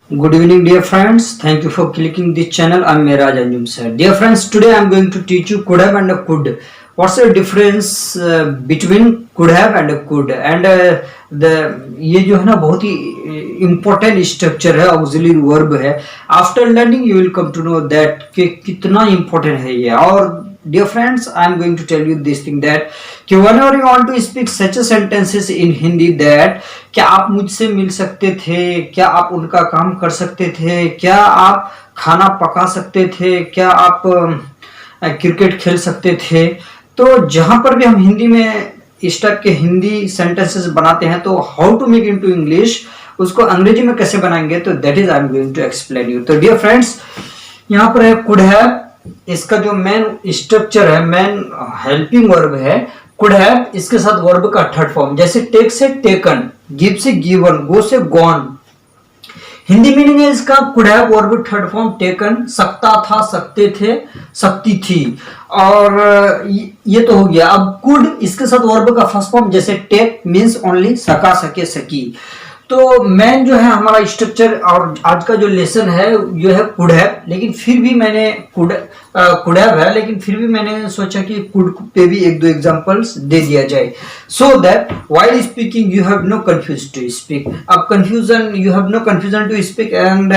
Good evening, dear friends. Thank you for clicking this channel. I'm Miraj Anjum sir. Dear friends, today I'm going to teach you could have and a could. What's the difference between could have and a could? And the ये जो है ना बहुत ही important structure है, auxiliary verb है. After learning you will come to know that कि कितना इम्पोर्टेंट है ये. और dear friends, I am going to tell you this thing that कि whenever you want to speak such a sentences in Hindi that क्या आप मुझसे मिल सकते थे, क्या आप उनका काम कर सकते थे, क्या आप खाना पका सकते थे, क्या आप क्रिकेट खेल सकते थे. तो जहां पर भी हम हिंदी में इस टाइप के हिंदी सेंटेंसेस बनाते हैं तो how to make into English उसको अंग्रेजी में कैसे बनाएंगे, तो that is I am going to explain you. तो डियर फ्रेंड्स, यहाँ पर है कुड हैव. इसका जो मेन स्ट्रक्चर है, मेन हेल्पिंग वर्ब है कुड हैव. इसके साथ वर्ब का थर्ड फॉर्म, जैसे टेक से टेकन, गिव से गिवन, गो से गॉन. हिंदी मीनिंग है इसका could have verb third form taken, सकता था, सकते थे, सकती थी. और ये तो हो गया. अब कुड इसके साथ वर्ब का फर्स्ट फॉर्म, जैसे टेक मींस ओनली, सका, सके, सकी. तो मेन जो है हमारा स्ट्रक्चर और आज का जो लेसन है जो है कुड हैव. लेकिन फिर भी मैंने कुड हैव है, लेकिन फिर भी मैंने सोचा कि कुड पे भी एक दो एग्जांपल्स दे दिया जाए, so that while speaking you have no confuse to speak. अब confusion, you have no confusion to speak and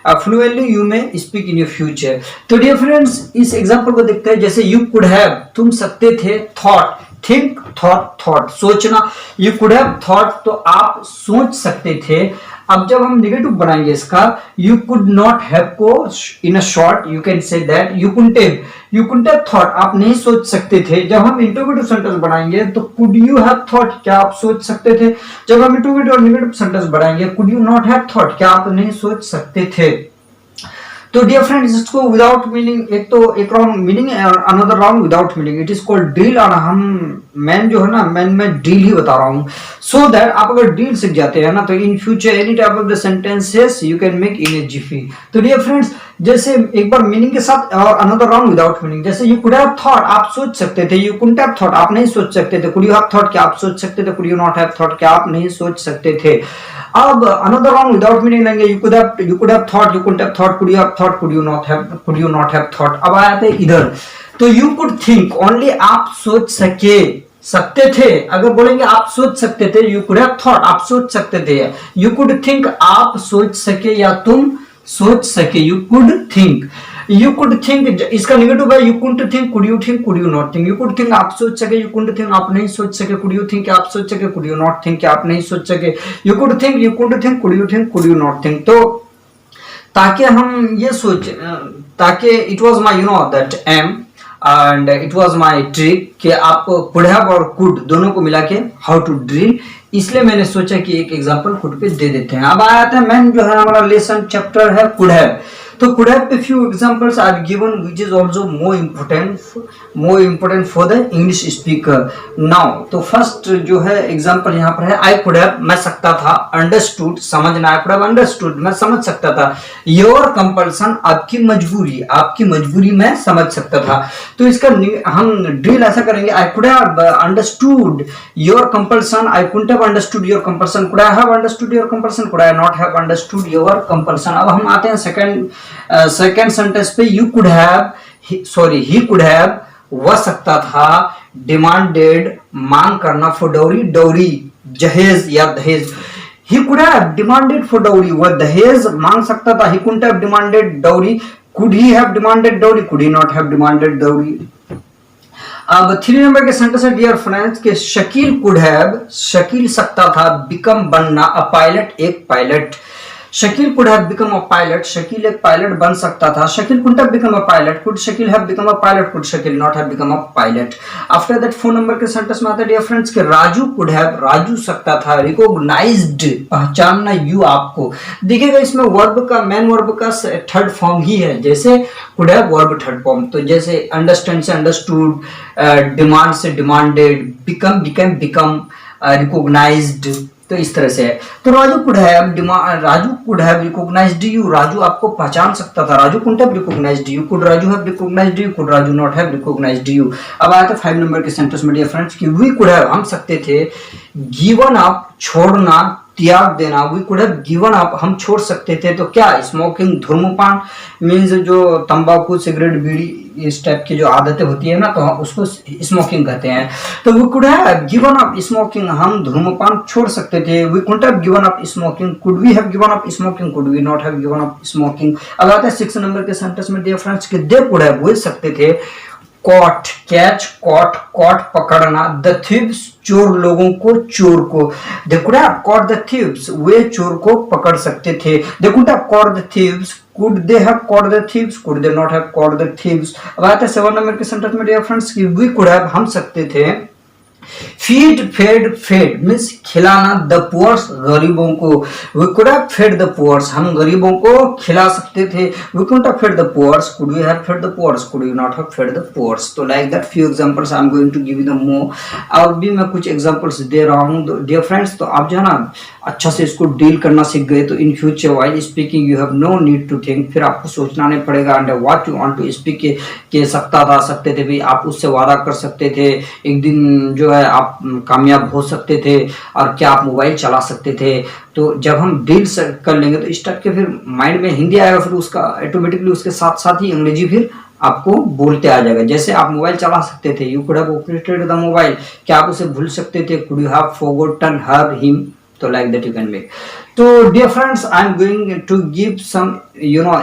fluently you may speak in your future. तो डियर फ्रेंड्स, इस एग्जांपल को देखते हैं. जैसे यू कुड हैव, तुम सकते थे, थॉट, थिंक, थॉट, सोचना. यू कुड हैव थॉट, तो आप सोच सकते थे. अब जब हम निगेटिव बनाएंगे इसका, यू कुड नॉट हैव को in a short you can say that you couldn't have thought, आप नहीं सोच सकते थे. जब हम इंटरोगेटिव सेंटेंस बनाएंगे तो कुड यू हैव थॉट, क्या आप सोच सकते थे. जब हम इंटरोगेटिव और नेगेटिव सेंटेंस बनाएंगे, could you not have thought, क्या आप नहीं सोच सकते थे. तो डियर फ्रेंड्स, इसको विदाउट मीनिंग, एक रॉन्ग मीनिंग और another wrong without meaning, it is called drill. और हम मैन जो है ना, मैन में ड्रिल ही बता रहा हूँ, सो दैट आप अगर ड्रिल सीख जाते हैं ना तो in future any type of the sentences you can make in a jiffy. तो डियर फ्रेंड्स, जैसे एक बार मीनिंग के साथ और अनदर रॉन्ग विदाउट मीनिंग, जैसे यू कुड हैव थॉट, आप सोच सकते थे. यू कुडंट हैव थॉट, आप नहीं सोच सकते थे. कुड यू हैव थॉट, क्या आप सोच सकते थे. Could you not have thought, क्या आप नहीं सोच सकते थे. अब अनदर रॉन्ग विदाउट मीनिंग लेंगे. You could have thought, you couldn't have thought, could you have thought, could you not have thought. अब आते हैं इधर. तो यू कुड थिंक ओनली, आप सोच सकते थे. अगर बोलेंगे आप सोच सकते थे, यू कुड हैव थॉट, आप सोच सकते थे. यू कुड थिंक, आप सोच सके या तुम सोच सके. यू कुड थिंक, इसका नेगेटिव है you couldn't think, could you think, could you not think. You could think, आप सोच सके. यू कुडंट थिंक, आप नहीं सोच सके. कुड यू थिंक, आप सोच सके. कुड यू नॉट थिंक, आप नहीं सोच सके. You could think, you couldn't think, could you think, could you not think. तो ताकि हम ये सोच, ताकि it was my that am and it was my trick कि आप कुड हैव और कुड दोनों को मिला के हाउ टू ड्रिल. इसलिए मैंने सोचा कि एक एग्जांपल कुड पे दे देते हैं. अब आया था मैन जो है हमारा लेसन चैप्टर है कुड हैव. तो कुड हैव पे few examples I have given which is also more important for the English speaker now. तो फर्स्ट जो है एग्जांपल यहाँ पर है आई कुड हैव, मैं सकता था. अंडरस्टूड, समझना. आई कुड हैव अंडरस्टूड, मैं समझ सकता था. योर कंपल्सन, आपकी मजबूरी मैं समझ सकता था. तो इसका हम ड्रिल ऐसा करेंगे. आई could have understood your compulsion, I couldn't have understood your compulsion. Could I have understood your compulsion, could I not have understood your compulsion. अब हम आते हैं सेकंड सेंटेंस पे. You could have, he could have, वह सकता था. Demanded, मांग करना. फॉर डौरी, जहेज या दहेज. He could have demanded for dowry, वह दहेज मांग सकता था. He couldn't have demanded dowry. Could he have demanded dowry, could he not have demanded dowry. अब 3 नंबर के सेंटेंस है डियर फ्रेंड्स के शकील कुड हैव, शकील सकता था. बिकम, बनना. अ पायलट, एक pilot. Shakeel could have become a pilot, Shakeel एक pilot बन सकता था. Shakeel couldn't have become a pilot, could Shakeel have become a pilot, could Shakeel not have become a pilot. After that 4 number के sentence में आता है डियर फ्रेंड्स के राजू कुड हैव, राजू सकता था. रिकॉग्नाइज्ड, पहचानना. यू, आपको. देखिएगा इसमें वर्ब का, मेन वर्ब का थर्ड फॉर्म ही है. जैसे could have verb third form, तो जैसे अंडरस्टैंड से अंडरस्टूड, डिमांड से डिमांडेड, बिकम बिकम, रिकॉग्नाइज्ड. तो इस तरह से है. तो Raju could have recognised you, Raju आपको पहचान सकता था. Raju couldn't have recognised you, could Raju have recognised you, could Raju not have recognised you. अब आया था 5 नंबर के सेंटेंस में डियर फ्रेंड्स कि वी कुड हैव, हम सकते थे. गिवन अप, छोड़ना. त्याग देना, we could have given up, हम छोड़ सकते थे। तो क्या स्मोकिंग, धूम्रपान मीन्स जो तंबाकू, सिगरेट, बीड़ी इस टाइप की जो आदतें होती है ना, तो हम उसको स्मोकिंग कहते हैं। तो we could have given up smoking, हम धूम्रपान छोड़ सकते थे। We could have given up smoking, could we have given up smoking, could we not have given up smoking. अब आता है 6 नंबर के सेंटेंस में डियर फ्रेंड्स कि दे कुड हैव, बोल सकते थे। कॉट, कैच, कॉट, कॉट पकड़ना, द थीव्स चोर लोगों को, चोर को, they could have caught the thieves, वे चोर को पकड़ सकते थे। They could have caught the thieves, could they have caught the thieves, could they not have caught the thieves. अब आता है 7 नंबर के सेंटेंस में डियर फ्रेंड्स कि वी कुड हैव, हम सकते थे। फीड, फेड, फेड मीन्स खिलाना, द पुअर्स गरीबों को, we could have fed the poors, हम गरीबों को खिला सकते थे। We could have fed the poors, could we have fed the poors, could we not have fed the poors. तो like that few examples I am going to give you the more. अब भी मैं कुछ examples दे रहा हूं dear friends, तो आप जो है ना अच्छा से इसको डील करना सीख गए तो in future while speaking you have no need to think, फिर आपको सोचना नहीं पड़ेगा and what you want to speak के सकता था, सकते थे भी, आप उससे वादा कर सकते थे एक दिन जो है आप कामयाब हो सकते थे, और क्या आप मोबाइल चला सकते थे। तो जब हम डील कर लेंगे तो इस टाइप के फिर माइंड में हिंदी आएगा, फिर उसका ऑटोमेटिकली उसके साथ साथ ही अंग्रेजी फिर आपको बोलते आ जाएगा। जैसे आप मोबाइल चला सकते थे, you could have operated the mobile, क्या आप उसे भूल सकते थे, could you have forgotten her him. तो like that you can make. So dear friends, I am going to give some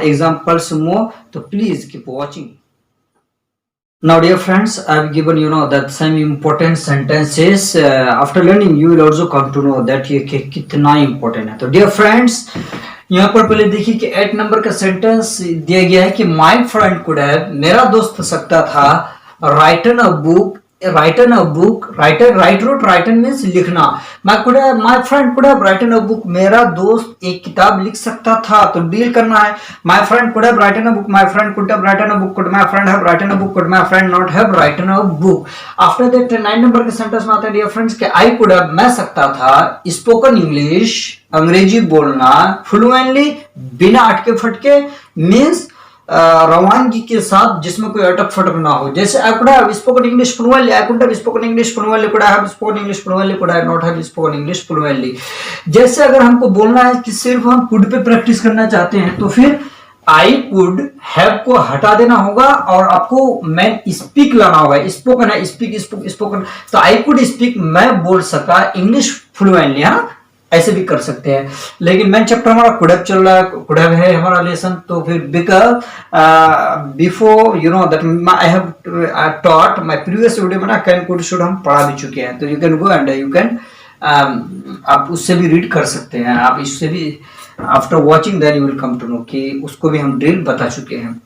examples more, so please keep watching. Now dear friends, I have given that some important sentences. After learning you will also come to know that ये कितना important है। तो dear friends, यहाँ पर पहले देखिए कि 8 number का सेंटेंस दिया गया है कि my friend could have, मेरा दोस्त सकता था, written a book, write wrote, written means लिखना। my friend could have written a book, मेरा दोस्त एक किताब लिख सकता था। तो डील करना है, my friend could have written a book, my friend could have written a book, could my friend have written a book, could my friend not have written a book। after that 9 number के sentence में आता है dear friends कि I could have, मैं सकता था, spoken English, अंग्रेजी बोलना, फ्लुएंटली, बिना अटके फटके, मीन्स रवानगी के साथ, जिसमें कोई अटक फटक ना हो। जैसे I could have spoken English fluently, I could have spoken English fluently, could I have spoken English fluently, could I not have spoken English fluently। जैसे अगर हमको बोलना है कि सिर्फ हम could पे प्रैक्टिस करना चाहते हैं तो फिर I could have को हटा देना होगा और आपको मैं स्पीक लाना होगा। स्पोकन है, स्पीक, स्पोकन, तो I could speak, मैं बोल सका इंग्लिश फ्लुएंटली, है ना, ऐसे भी कर सकते हैं। लेकिन मेन चैप्टर हमारा कुड हैव चल रहा है, कुड हैव है हमारा लेसन, तो फिर because before that I have taught my previous video में ना कैन, कुड, शुड हम पढ़ा भी चुके हैं। तो you can go and you can आप उससे भी रीड कर सकते हैं, आप इससे भी after watching then you will come to know कि उसको भी हम ड्रिल बता चुके हैं।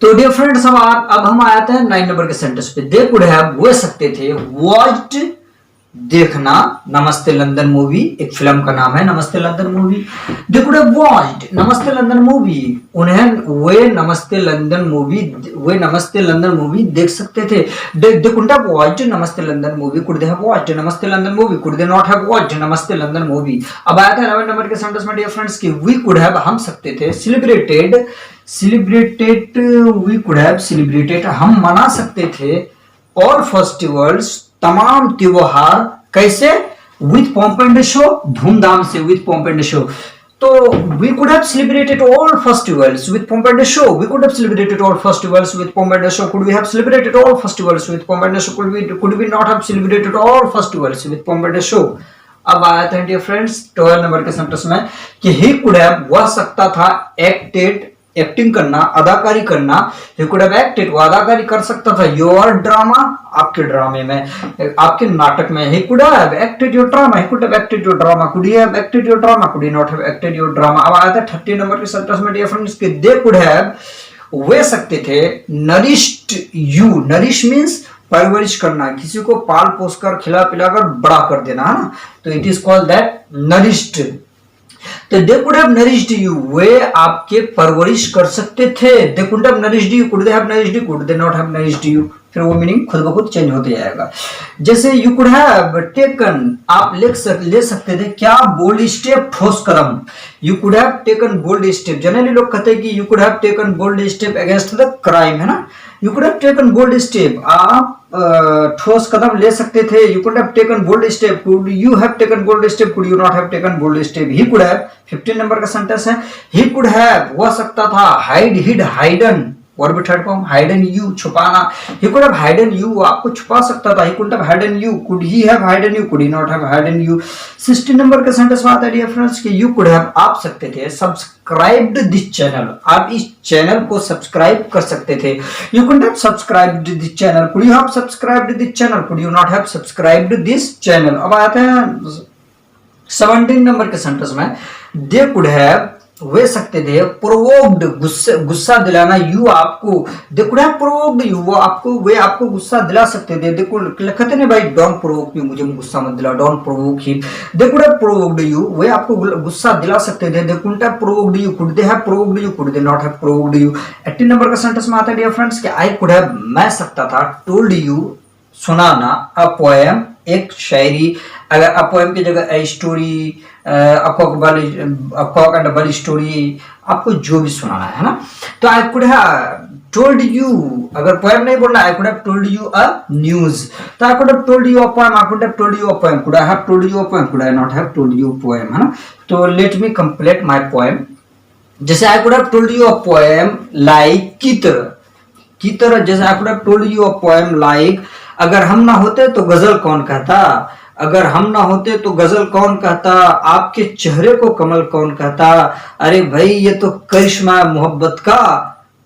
तो डियर फ्रेंड्स, अब हम आते हैं 9 नंबर के सेंटेंस पे। दे कुड हैव, वो सकते थे, वॉच्ड, देखना, नमस्ते लंदन मूवी, एक फिल्म का नाम है Namaste London movie. They could have watched Namaste London movie, उन्हें वे नमस्ते लंदन मूवी देख सकते थे। They could have watched Namaste London movie, could they have watched Namaste London movie, could they not have watched Namaste London movie. अब आया था 11 नंबर के सेंटेंस में डियर फ्रेंड्स कि वी कुड हैव, हम सकते थे, celebrated, we could have celebrated, हम मना सकते थे, और फेस्टिवल्स, तमाम त्योहार, कैसे, विथ pomp and show, धूमधाम से, विथ pomp and show। तो we could have celebrated all festivals with pomp and show, we could have celebrated all festivals with pomp and show, could we have celebrated all festivals with pomp and show, could we not have celebrated all festivals with pomp and show। अब आया था dear friends 12 number के sentence में कि he could have, वह सकता था, acted, acting करना, अदाकारी करना, he could have acted, वो अदाकारी कर सकता था, योर ड्रामा, आपके ड्रामे में, आपके नाटक में। he could have acted your drama, he could have acted your drama, could he have acted your drama, could he not have acted your drama। अब आया था 30 नंबर के सेंटेंस में डियर फ्रेंड्स कि they could have, वे सकते थे, nourished you, nourish means परवरिश करना, किसी को पाल पोस कर, खिला पिलाकर बड़ा कर देना, है ना, तो it is called that nourished। तो they could have nourished you, वे आपके परवरिश कर सकते थे। They could have nourished you, could they have nourished you, could they not have nourished you, फिर वो मीनिंग खुद ब खुद चेंज होते जाएगा। जैसे यू कुड हैव टेकन, आप ले सकते थे क्या, बोल्ड स्टेप, ठोस कदम। You could have taken bold step, generally लोग कहते हैं कि you could have taken bold step against the crime, है ना, you could have taken bold step, आप ठोस कदम ले सकते थे. You could have taken bold step, could you have taken bold step, could you not have taken bold step. He could have 15 number का sentence है. ही कुड हैव हो सकता था, hide hid hidden verb third form, hidden you छुपाना. He could have hidden you, आपको छुपा सकता था. He could have hidden you, could he have hidden you, could he not have hidden you. 16 number का sentence में आता है dear friends कि यू कुड हैव, आप सकते थे, सब्सक्राइब्ड दिस चैनल, आप इस चैनल को सब्सक्राइब कर सकते थे. You could have subscribed this channel, could you have subscribed this channel, could you not have subscribed this channel. अब आते हैं 17 नंबर के सेंटेंस में. दे कुड हैव, वे सकते थे, प्रोवोक्ड गुस्सा दिलाना यू आपको. दे कुड हैव प्रोवोक्ड यू, वो आपको, वे आपको गुस्सा दिला सकते थे. दे कुड, कहते नहीं भाई डोंट प्रोवोक मी, मुझे गुस्सा मत दिला, don't provoke him. They could have provoked you, वे आपको गुस्सा दिला सकते थे. They couldn't have provoked you, could they have provoked you, could they not have provoked you. 18 number का सेंटेंस में आता है डियर फ्रेंड्स कि आई कुड हैव, मैं सकता था, टोल्ड यू सुनाना, अ पोएम एक शायरी. अगर अ पोएम की जगह a story, cock and bull story, आपको जो भी सुनाना है ना. तो I could have told you, अगर पोएम नहीं बोलना, I could have told you a news. तो I could have told you a poem, I could have told you a poem, could I have told you a poem, could I not have told you a poem, है ना. तो let me complete my poem. जैसे आई could have told you a poem like, की तरह. जैसे आई could have told you a poem like, अगर हम ना होते तो गजल कौन कहता, अगर हम ना होते तो गजल कौन कहता, आपके चेहरे को कमल कौन कहता. अरे भाई ये तो करिश्मा मोहब्बत का,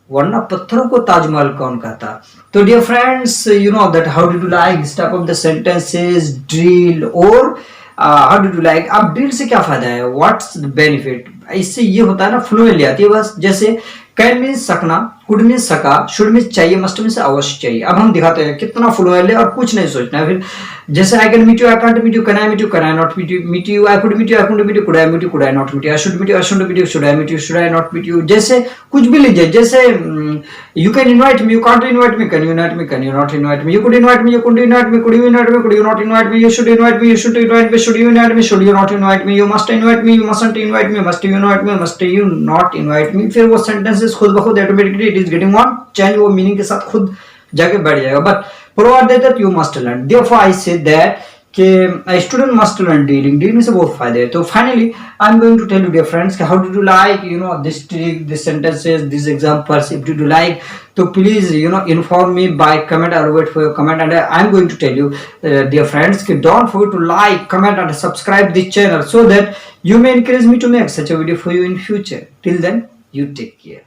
वरना पत्थरों को ताजमहल कौन कहता. तो dear friends, you know that how did you like this type of the sentences, drill और हाउ डिड यू लाइक. अब ड्रिल से क्या फायदा है, व्हाट्स द बेनिफिट. इससे ये होता है ना, फ्लुएंटली आती है बस. जैसे कैन मीन्स सकना, कुड मीन्स सका, शुड मीन्स चाहिए, मस्ट मीन्स अवश्य चाहिए. अब हम दिखाते हैं कितना फ्लुएंट है और कुछ नहीं सोचना है. फिर जैसे I can meet you, I can't meet you, can I meet you, can I not meet you, I could meet you, I could meet you, could I meet you, could I not meet you, I should meet you, I should meet you, should I meet you, should I not meet you. जैसे कुछ भी लीजिए. जैसे you can invite me, you can't invite me, can you invite me, can you not invite me. You could invite me, you could invite me, could you invite me, could you not invite me. You should invite me, you should invite me, should you invite me, should you not invite me. You must invite me, you mustn't invite me, must you invite me, must you not invite me. फिर वो sentences खुद ब खुद automatically it is getting one change, वो meaning के साथ खुद जाके बढ़ जाएगा. But provided that you must learn. Therefore I say that कि a student must learn dealing से बहुत फायदे हैं. तो finally I am going to tell you dear friends how did you like, you know, this trick, this sentences, this examples. If did you like, तो please you know inform me by comment. I wait for your comment and I am going to tell you dear friends कि don't forget to like, comment and subscribe this channel so that you may encourage me to make such a video for you in future. Till then, you take care.